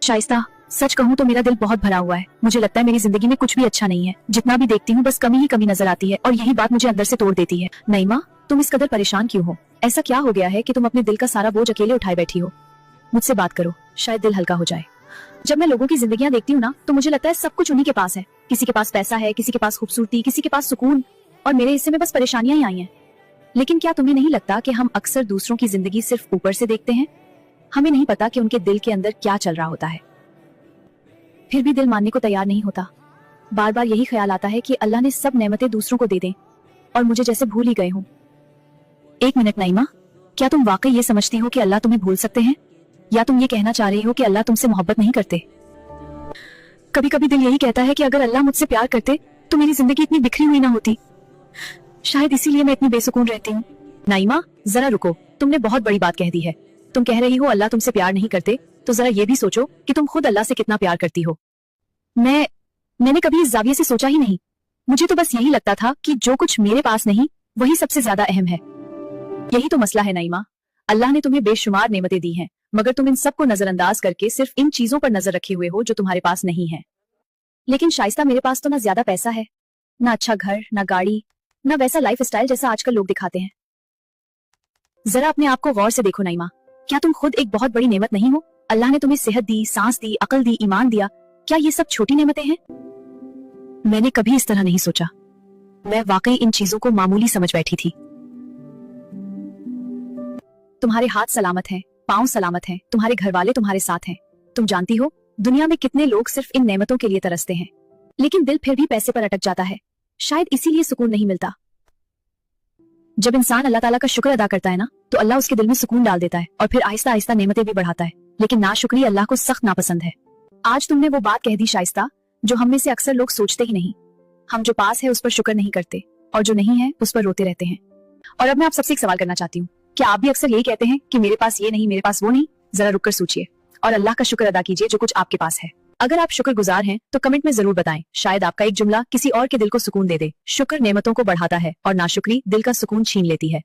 शाइस्ता, सच कहूँ तो मेरा दिल बहुत भरा हुआ है। मुझे लगता है मेरी जिंदगी में कुछ भी अच्छा नहीं है। जितना भी देखती हूँ बस कमी ही कमी नजर आती है और यही बात मुझे अंदर से तोड़ देती है। नईमा, तुम इस कदर परेशान क्यों हो? ऐसा क्या हो गया है कि तुम अपने दिल का सारा बोझ अकेले उठाए बैठी हो? मुझसे बात करो, शायद दिल हल्का हो जाए। जब मैं लोगों की जिंदगियां देखती हूँ ना, तो मुझे लगता है सब कुछ उन्हीं के पास है। किसी के पास पैसा है, किसी के पास खूबसूरती, किसी के पास सुकून, और मेरे हिस्से में बस परेशानियां ही आई हैं। लेकिन क्या तुम्हें नहीं लगता कि हम अक्सर दूसरों की जिंदगी सिर्फ ऊपर से देखते हैं? हमें नहीं पता कि उनके दिल के अंदर क्या चल रहा होता है। फिर भी दिल मानने को तैयार नहीं होता। बार बार यही ख्याल आता है कि अल्लाह ने सब नेमतें दूसरों को दे दें और मुझे जैसे भूल ही गए हूँ। एक मिनट नईमा, क्या तुम वाकई ये समझती हो कि अल्लाह तुम्हें भूल सकते हैं, या तुम ये कहना चाह रही हो कि अल्लाह तुमसे मोहब्बत नहीं करते? कभी कभी दिल यही कहता है कि अगर अल्लाह मुझसे प्यार करते तो मेरी जिंदगी इतनी बिखरी हुई ना होती। शायद इसीलिए मैं इतनी बेसुकून रहती हूँ। नाइमा, जरा रुको, तुमने बहुत बड़ी बात कह दी है। तुम कह रही हो अल्लाह तुमसे प्यार नहीं करते, तो जरा ये भी सोचो कि तुम खुद अल्लाह से कितना प्यार करती हो। मैंने कभी इस जाविये से सोचा ही नहीं। मुझे तो बस यही लगता था कि जो कुछ मेरे पास नहीं वही सबसे ज्यादा अहम है। यही तो मसला है नाइमा। अल्लाह ने तुम्हें बेशुमार नेमतें दी हैं, मगर तुम इन सबको नजरअंदाज करके सिर्फ इन चीजों पर नजर रखे हुए हो जो तुम्हारे पास नहीं है। लेकिन शाइस्ता, मेरे पास तो ना ज्यादा पैसा है, ना अच्छा घर, ना गाड़ी, ना वैसा लाइफ स्टाइल जैसा आजकल लोग दिखाते हैं। जरा अपने आप को गौर से देखो नाइमा, क्या तुम खुद एक बहुत बड़ी नेमत नहीं हो? अल्लाह ने तुम्हें सेहत दी, सांस दी, अकल दी, ईमान दिया। क्या ये सब छोटी नेमतें हैं? मैंने कभी इस तरह नहीं सोचा। मैं वाकई इन चीजों को मामूली समझ बैठी थी। तुम्हारे हाथ सलामत हैं, पांव सलामत हैं, तुम्हारे घर वाले तुम्हारे साथ हैं। तुम जानती हो दुनिया में कितने लोग सिर्फ इन नेमतों के लिए तरसते हैं, लेकिन दिल फिर भी पैसे पर अटक जाता है। शायद इसीलिए सुकून नहीं मिलता। जब इंसान अल्लाह ताला का शुक्र अदा करता है ना, तो अल्लाह उसके दिल में सुकून डाल देता है और फिर आहिस्ता आहिस्ता नेमतें भी बढ़ाता है। लेकिन नाशुक्री अल्लाह को सख्त नापसंद है। आज तुमने वो बात कह दी शाइस्ता, जो हम में से अक्सर लोग सोचते ही नहीं। हम जो पास है उस पर शुक्र नहीं करते और जो नहीं है उस पर रोते रहते हैं। और अब मैं आप सबसे एक सवाल करना चाहती हूँ, क्या आप भी अक्सर यही कहते हैं कि मेरे पास ये नहीं, मेरे पास वो नहीं? जरा रुककर सोचिए और अल्लाह का शुक्र अदा कीजिए जो कुछ आपके पास है। अगर आप शुक्रगुजार हैं तो कमेंट में जरूर बताएं, शायद आपका एक जुमला किसी और के दिल को सुकून दे दे। शुक्र नेमतों को बढ़ाता है और नाशुक्री दिल का सुकून छीन लेती है।